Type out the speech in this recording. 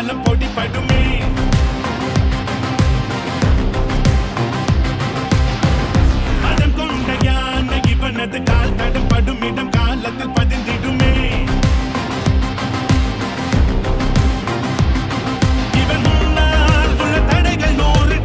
பலம் பொடிபடுமே மதம் கொண்ட யானை இவனது கால் தடம் படும் இடம் காலத்தில் பதிந்திடுமே இவன் முன்னால் உள்ள தடைகள் 100